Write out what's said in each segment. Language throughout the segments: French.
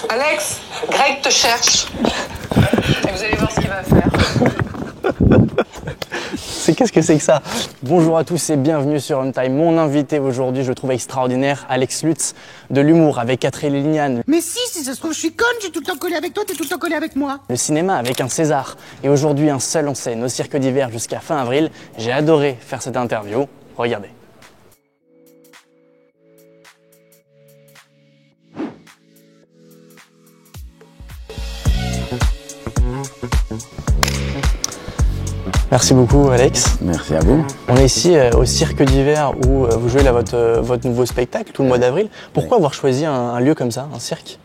Alex, Greg te cherche. Et vous allez voir ce qu'il va faire. Qu'est-ce que c'est que ça? Bonjour à tous et bienvenue sur Runtime. Mon invité aujourd'hui, je le trouve extraordinaire, Alex Lutz, de l'humour avec Catherine Liliane. Mais si ça se trouve, je suis conne, j'ai tout le temps collé avec toi, t'es tout le temps collé avec moi. Le cinéma avec un César. Et aujourd'hui, un seul en scène au Cirque d'Hiver jusqu'à fin avril. J'ai adoré faire cette interview. Regardez. Merci beaucoup Alex. Merci à vous. On est ici au Cirque d'Hiver où vous jouez là votre nouveau spectacle tout le mois d'avril. Pourquoi avoir choisi un lieu comme ça, un cirque?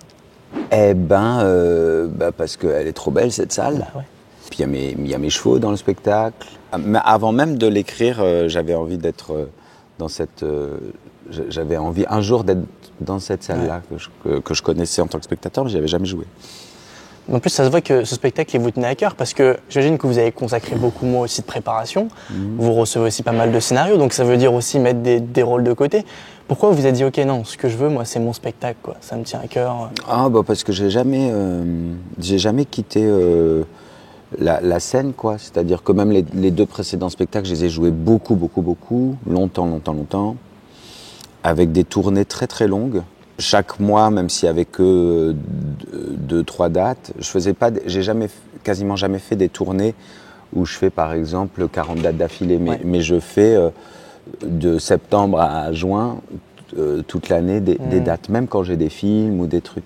Eh ben, parce qu'elle est trop belle cette salle. Bah ouais. Puis il y a mes chevaux dans le spectacle. Mais avant même de l'écrire, j'avais envie d'être dans cette... j'avais envie un jour d'être dans cette salle-là que je connaissais en tant que spectateur, mais j'y avais jamais joué. En plus, ça se voit que ce spectacle, il vous tenait à cœur parce que j'imagine que vous avez consacré beaucoup moins aussi de préparation. Vous recevez aussi pas mal de scénarios, donc ça veut dire aussi mettre des rôles de côté. Pourquoi vous vous êtes dit, ok, non, ce que je veux, moi, c'est mon spectacle, quoi. Ça me tient à cœur. Ah, bah parce que j'ai jamais quitté la scène, quoi. C'est-à-dire que même les deux précédents spectacles, je les ai joués beaucoup, longtemps, avec des tournées très très longues. Chaque mois, même s'il y avait que 2-3 dates, j'ai quasiment jamais fait des tournées où je fais par exemple 40 dates d'affilée, mais je fais de septembre à juin toute l'année des dates, même quand j'ai des films ou des trucs.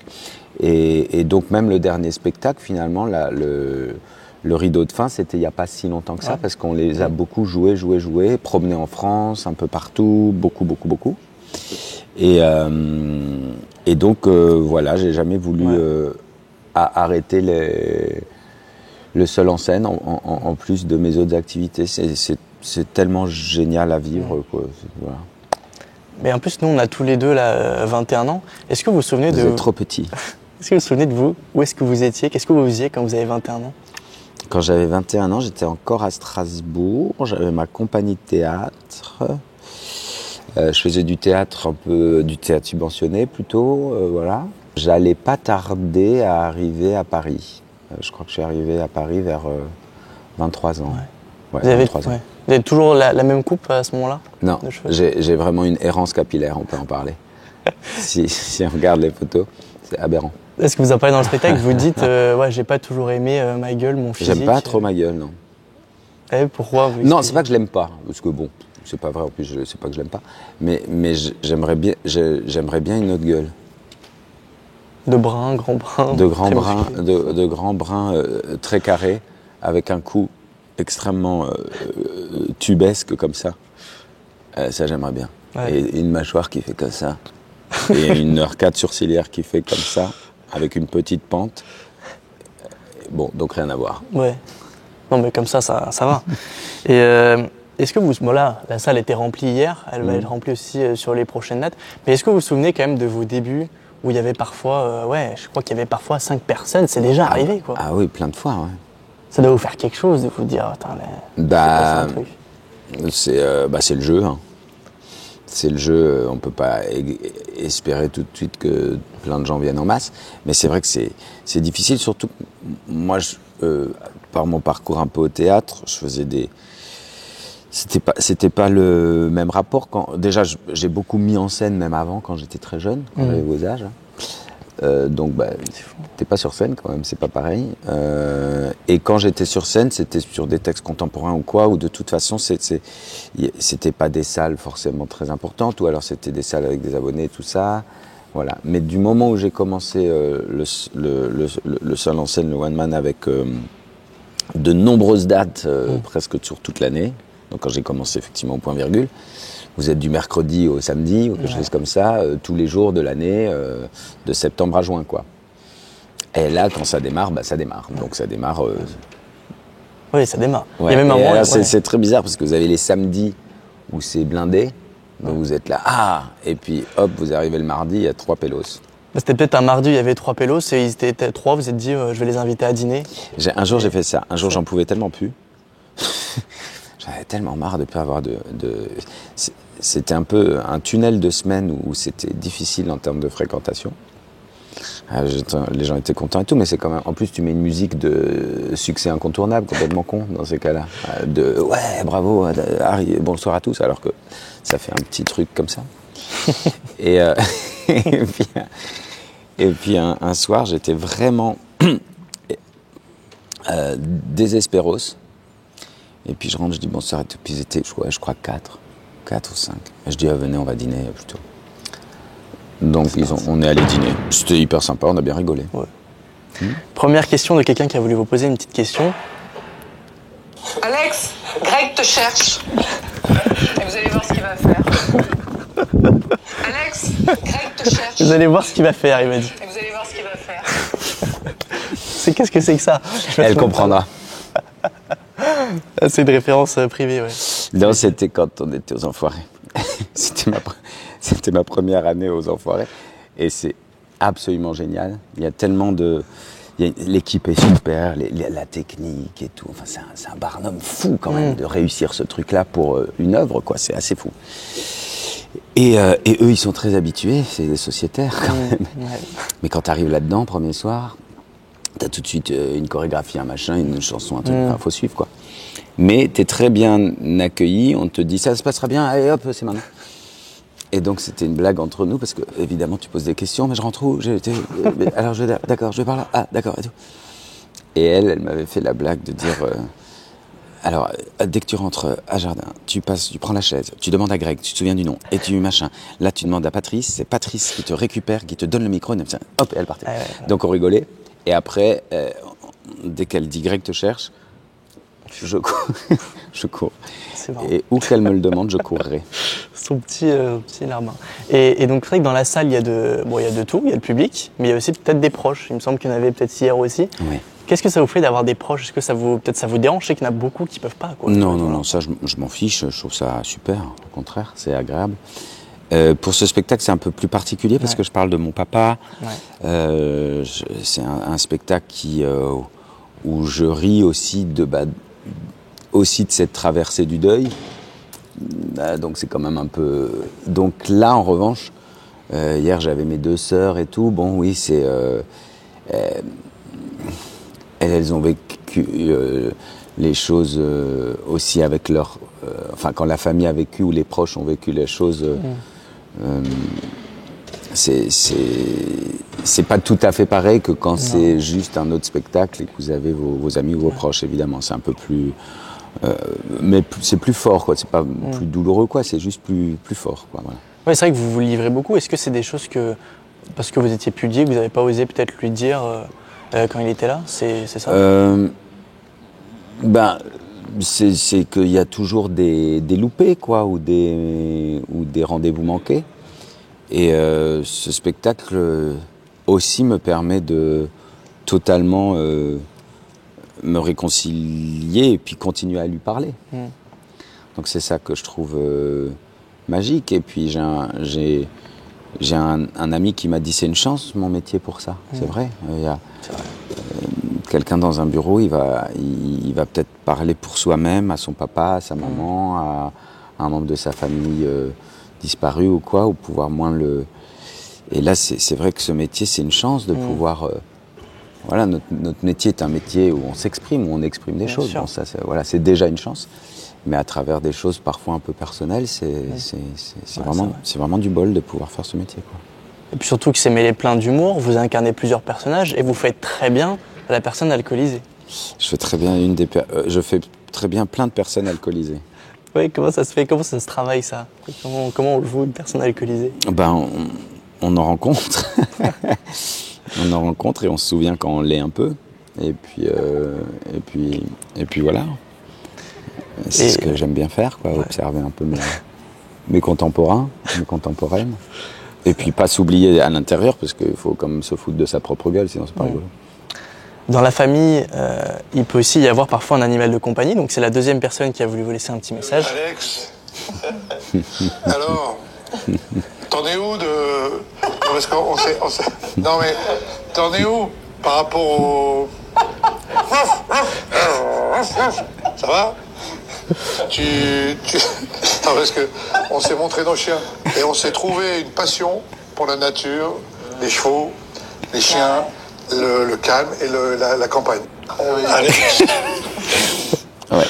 Et donc même le dernier spectacle, finalement, le rideau de fin, c'était il n'y a pas si longtemps que ça, parce qu'on les a beaucoup joués, promenés en France, un peu partout, beaucoup. Et donc voilà, j'ai jamais voulu arrêter le seul en scène en plus de mes autres activités. C'est tellement génial à vivre, quoi. Voilà. Mais en plus, nous, on a tous les deux là, 21 ans. Est-ce que vous vous souvenez Vous êtes trop petit. Est-ce que vous vous souvenez de vous? Où est-ce que vous étiez? Qu'est-ce que vous faisiez quand vous avez 21 ans? Quand j'avais 21 ans, j'étais encore à Strasbourg. J'avais ma compagnie de théâtre. Je faisais du théâtre subventionné plutôt, voilà. J'allais pas tarder à arriver à Paris. Je crois que je suis arrivé à Paris vers 23 ans. Ouais, Vous avez 23 ans. Vous avez toujours la même coupe à ce moment-là? Non, j'ai vraiment une errance capillaire, on peut en parler. si on regarde les photos, c'est aberrant. Est-ce que vous en parlez dans le spectacle? Vous dites, j'ai pas toujours aimé ma gueule, mon physique. J'aime pas trop ma gueule, non. Pourquoi Non, c'est pas que je l'aime pas, parce que bon, c'est pas vrai, en plus, c'est pas que je l'aime pas, mais j'aimerais bien une autre gueule. De brun, grand brun. De grands brins très carrés, avec un cou extrêmement tubesque comme ça. Ça, j'aimerais bien. Ouais. Et une mâchoire qui fait comme ça. Et une arcade sourcilière qui fait comme ça, avec une petite pente. Bon, donc rien à voir. Ouais. Non, mais comme ça va. Et est-ce que voilà, la salle était remplie hier, elle va être remplie aussi sur les prochaines dates. Mais est-ce que vous vous souvenez quand même de vos débuts où il y avait parfois, je crois qu'il y avait parfois 5 personnes, c'est déjà arrivé, quoi. Ah oui, plein de fois, ouais. Ça doit vous faire quelque chose de vous dire, attends, c'est le jeu, hein. C'est le jeu, on peut pas espérer tout de suite que plein de gens viennent en masse, mais c'est vrai que c'est difficile, surtout que moi, par mon parcours un peu au théâtre, je faisais c'était pas le même rapport. Déjà, j'ai beaucoup mis en scène même avant, quand j'étais très jeune, quand j'avais vos âges. Donc, t'es pas sur scène quand même, c'est pas pareil. Et quand j'étais sur scène, c'était sur des textes contemporains ou quoi, ou de toute façon, c'était pas des salles forcément très importantes, ou alors c'était des salles avec des abonnés, tout ça. Voilà. Mais du moment où j'ai commencé le seul en scène, le one man, avec de nombreuses dates, presque sur toute l'année. Donc quand j'ai commencé effectivement au point virgule, vous êtes du mercredi au samedi ou quelque chose comme ça, tous les jours de l'année, de septembre à juin, quoi. Et là, quand ça démarre, ça démarre. Donc ça démarre. Oui, ça démarre. Ouais. Il y a même un moment. C'est très bizarre parce que vous avez les samedis où c'est blindé, donc vous êtes là, et puis hop, vous arrivez le mardi, il y a 3 pélos. C'était peut-être un mardi, il y avait 3 pélos, et ils étaient 3, vous vous êtes dit, je vais les inviter à dîner. Un jour, j'ai fait ça. Un jour, j'en pouvais tellement plus. J'avais tellement marre de ne pas avoir C'était un peu un tunnel de semaine où c'était difficile en termes de fréquentation. Les gens étaient contents et tout, mais c'est quand même. En plus, tu mets une musique de succès incontournable, complètement con dans ces cas-là. Ouais, bravo, Harry, bonsoir à tous, alors que ça fait un petit truc comme ça. et, et puis un soir, j'étais vraiment désespéros. Et puis je rentre, je dis bonsoir, et puis ils étaient, je crois 4 ou 5. Et je dis, venez, on va dîner plutôt. Donc on est allé dîner. C'était hyper sympa, on a bien rigolé. Ouais. Première question de quelqu'un qui a voulu vous poser une petite question. Alex, Greg te cherche. Et vous allez voir ce qu'il va faire. Alex, Greg te cherche. Vous allez voir ce qu'il va faire, il m'a dit. Et vous allez voir ce qu'il va faire. Qu'est-ce que c'est que ça? Elle comprendra. C'est une référence privée, ouais. Non, c'était quand on était aux Enfoirés. C'était ma première année aux Enfoirés. Et c'est absolument génial. Il y a tellement de... L'équipe est super, la technique et tout. Enfin, c'est un barnum fou quand même de réussir ce truc-là pour une œuvre, quoi. C'est assez fou. Et eux, ils sont très habitués, c'est des sociétaires quand même. Ouais. Mais quand tu arrives là-dedans, premier soir, t'as tout de suite une chorégraphie, un machin, une chanson, un truc. Enfin, faut suivre, quoi. Mais t'es très bien accueilli, on te dit ça se passera bien, allez hop, c'est maintenant. Et donc c'était une blague entre nous parce que évidemment tu poses des questions, mais je rentre où? Alors d'accord, je vais par là, ah d'accord et tout. Et elle m'avait fait la blague de dire alors dès que tu rentres à Jardin, tu prends la chaise, tu demandes à Greg, tu te souviens du nom et tu machin. Là tu demandes à Patrice, c'est Patrice qui te récupère, qui te donne le micro, et hop, et elle partait. Donc on rigolait. Et après, dès qu'elle dit Greg te cherche, je cours. Et où qu'elle me le demande, je courrai. Son petit larbin. Et donc c'est vrai que dans la salle, il y a de tout, il y a le public, mais il y a aussi peut-être des proches. Il me semble qu'il y en avait peut-être hier aussi. Oui. Qu'est-ce que ça vous fait d'avoir des proches? Est-ce que ça vous dérange? Je sais qu'il y en a beaucoup qui peuvent pas, quoi. Non, ça je m'en fiche, je trouve ça super, au contraire, c'est agréable. Pour ce spectacle, c'est un peu plus particulier parce que je parle de mon papa. Ouais. C'est un spectacle où je ris aussi de cette traversée du deuil. Donc c'est quand même un peu... Donc là, en revanche, hier j'avais mes 2 sœurs et tout. Bon, oui, c'est... elles ont vécu les choses aussi avec leur... enfin, quand la famille a vécu ou les proches ont vécu les choses... c'est pas tout à fait pareil que quand c'est juste un autre spectacle et que vous avez vos amis ou vos proches, évidemment. C'est un peu plus... mais c'est plus fort, quoi. C'est pas plus douloureux, quoi. C'est juste plus fort, quoi. Voilà. Ouais, c'est vrai que vous vous livrez beaucoup. Est-ce que c'est des choses que, parce que vous étiez pudique, vous n'avez pas osé peut-être lui dire quand il était là? C'est ça? C'est qu'il y a toujours des loupés, quoi, ou des rendez-vous manqués. Et ce spectacle aussi me permet de totalement me réconcilier et puis continuer à lui parler. Donc c'est ça que je trouve magique. Et puis j'ai un ami qui m'a dit c'est une chance mon métier pour ça. C'est vrai. Il y a quelqu'un dans un bureau, il va peut-être parler pour soi-même, à son papa, à sa maman, à un membre de sa famille disparu ou quoi, ou pouvoir moins le... Et là, c'est vrai que ce métier, c'est une chance de pouvoir... voilà, notre métier est un métier où on s'exprime, où on exprime des choses. Bon, ça, c'est déjà une chance. Mais à travers des choses parfois un peu personnelles, c'est vraiment du bol de pouvoir faire ce métier, quoi. Et puis surtout que c'est mêlé plein d'humour, vous incarnez plusieurs personnages et vous faites très bien la personne alcoolisée. Je fais très bien plein de personnes alcoolisées. Oui, comment ça se fait? Comment ça se travaille, ça? Comment on joue une personne alcoolisée? On en rencontre. On en rencontre et on se souvient quand on l'est un peu. Et puis voilà. C'est ce que j'aime bien faire, quoi, observer un peu mes contemporains, mes contemporaines. Et puis pas s'oublier à l'intérieur, parce qu'il faut quand même se foutre de sa propre gueule, sinon c'est pas rigolo. Dans la famille, il peut aussi y avoir parfois un animal de compagnie, donc c'est la deuxième personne qui a voulu vous laisser un petit message. Alex, alors, t'en es où de... Non, parce qu'on sait... Non mais, t'en es où par rapport au... Ça va? Non, parce que on s'est montré nos chiens et on s'est trouvé une passion pour la nature, les chevaux, les chiens, le calme et la campagne. Allez. Ouais.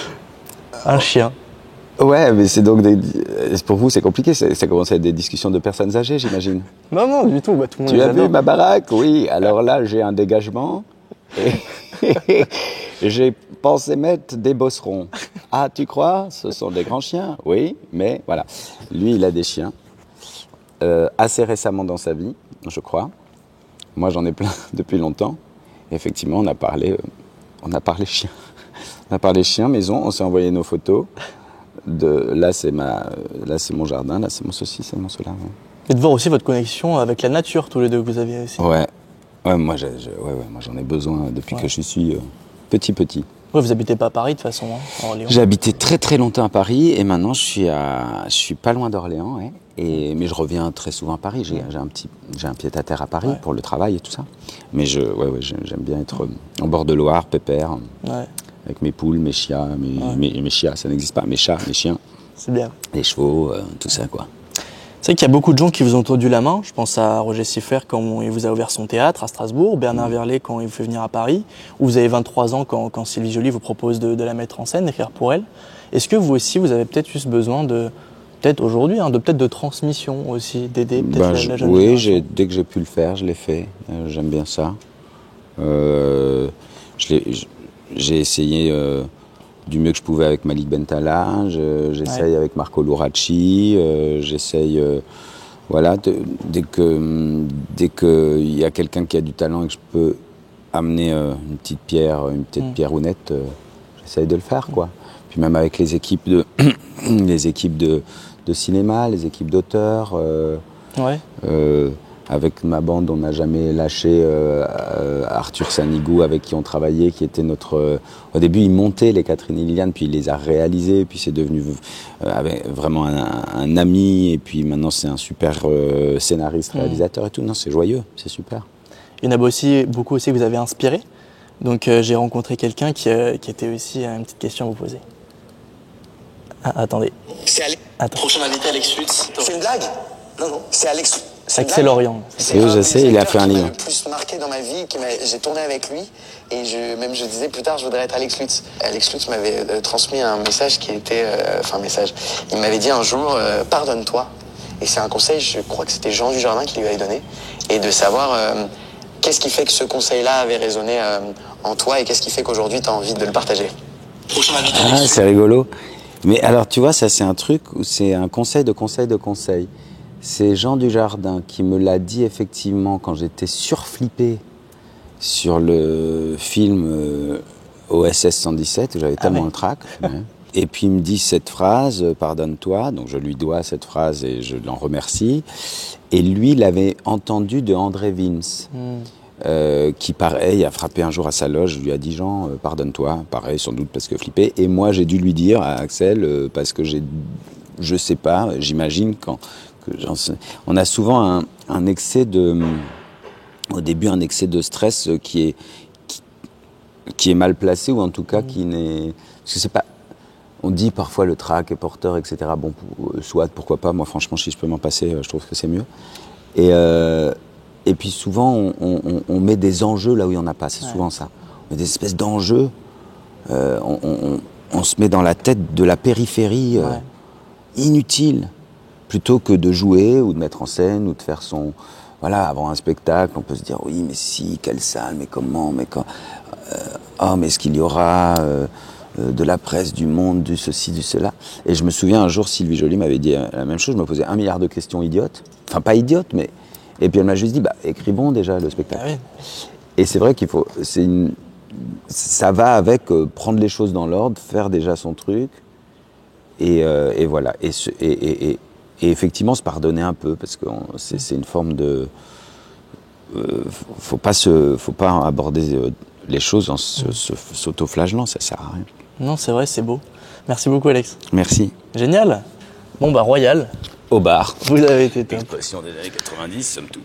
Un chien. Ouais, mais c'est donc pour vous c'est compliqué, ça commence à être des discussions de personnes âgées, j'imagine. Non, du tout. Bah, tout le monde Tu les as vu adore. ma baraque? Oui, alors là j'ai un dégagement et j'ai pensé mettre des bosserons. Ah, tu crois? Ce sont des grands chiens? Oui, mais voilà. Lui, il a des chiens. Assez récemment dans sa vie, je crois. Moi, j'en ai plein depuis longtemps. Et effectivement, on a parlé chiens. On a parlé chiens, maison, on s'est envoyé nos photos. Là, c'est mon jardin, là, c'est mon ceci, c'est mon cela. Ouais. Et de voir aussi votre connexion avec la nature, tous les deux, que vous aviez aussi. Ouais, moi, moi j'en ai besoin depuis que je suis petit. Ouais, vous habitez pas à Paris de toute façon, hein, en Lyon. J'ai habité très longtemps à Paris et maintenant je suis pas loin d'Orléans, ouais, mais je reviens très souvent à Paris. J'ai un pied-à-terre à Paris pour le travail et tout ça. Mais j'aime bien être en bord de Loire, pépère, avec mes poules, mes chiens, mes chiens, ça n'existe pas, mes chats, mes chiens. C'est bien. Les chevaux, tout ça quoi. C'est vrai qu'il y a beaucoup de gens qui vous ont tendu la main. Je pense à Roger Siffert quand il vous a ouvert son théâtre à Strasbourg, Bernard Verlet quand il vous fait venir à Paris, ou vous avez 23 ans quand Sylvie Joly vous propose de la mettre en scène, d'écrire pour elle. Est-ce que vous aussi, vous avez peut-être juste besoin peut-être aujourd'hui, de transmission aussi, d'aider peut-être la jeune oui, génération. dès que j'ai pu le faire, je l'ai fait. J'aime bien ça. J'ai essayé du mieux que je pouvais avec Malik Bentala, j'essaye avec Marco Luracci, j'essaye, voilà, dès que il y a quelqu'un qui a du talent et que je peux amener une petite pierrounette, j'essaye de le faire, quoi. Puis même avec les équipes de cinéma, les équipes d'auteurs, avec ma bande, on n'a jamais lâché Arthur Sanigou, avec qui on travaillait, qui était notre... au début, il montait les Catherine et Liliane, puis il les a réalisés, puis c'est devenu vraiment un ami, et puis maintenant c'est un super scénariste, réalisateur et tout. Non, c'est joyeux, c'est super. Il y en a beaucoup aussi que vous avez inspiré. Donc j'ai rencontré quelqu'un qui était aussi une petite question à vous poser. Ah, attendez. C'est Alex. Prochain invité, Alex Lutz. C'est une blague? Non. C'est Alex. Axel Lorient. Oui, je sais, il a fait un livre. Qui m'a le plus marqué dans ma vie, j'ai tourné avec lui, et je disais plus tard, je voudrais être Alex Lutz. Alex Lutz m'avait transmis un message qui était, il m'avait dit un jour, pardonne-toi. Et c'est un conseil, je crois que c'était Jean Dujardin qui lui avait donné, et de savoir qu'est-ce qui fait que ce conseil-là avait résonné en toi, et qu'est-ce qui fait qu'aujourd'hui tu as envie de le partager. Prochain invité, Ah, Alex Lutz. c'est rigolo. Mais alors, tu vois, ça c'est un truc où c'est un conseil de conseil de conseil. C'est Jean Dujardin qui me l'a dit effectivement quand j'étais surflippé sur le film OSS 117, où j'avais tellement le trac. Et puis il me dit cette phrase, pardonne-toi, donc je lui dois cette phrase et je l'en remercie. Et lui l'avait entendu de André Vince. Qui pareil a frappé un jour à sa loge, lui a dit Jean, pardonne-toi, pareil sans doute parce que flippé, et moi j'ai dû lui dire à Axel, parce que je sais pas, j'imagine on a souvent un excès au début un excès de stress qui est mal placé, ou en tout cas qui n'est, parce que c'est pas, on dit parfois le trac est porteur, etc. Bon, soit, pourquoi pas, moi franchement si je peux m'en passer, je trouve que c'est mieux. Et puis souvent, on met des enjeux là où il n'y en a pas. C'est souvent ça. On met des espèces d'enjeux. On se met dans la tête de la périphérie inutile, plutôt que de jouer ou de mettre en scène ou de faire son... Voilà, avant un spectacle, on peut se dire « Oui, mais si, quelle salle, mais comment, mais quand... mais est-ce qu'il y aura de la presse, du monde, du ceci, du cela ?» Et je me souviens, un jour, Sylvie Joly m'avait dit la même chose. Je me posais 1 milliard de questions idiotes. Enfin, pas idiotes, mais... Et puis elle m'a juste dit, écrivons déjà le spectacle. Ah oui. Et c'est vrai qu'il faut, ça va avec prendre les choses dans l'ordre, faire déjà son truc, et voilà. Et effectivement se pardonner un peu, parce que c'est une forme de, faut pas aborder les choses en s'auto-flagellant, ça sert à rien. Non, c'est vrai, c'est beau. Merci beaucoup, Alex. Merci. Génial. Bon, royal. Au bar. Vous avez été top. Expression des années 90, somme toute.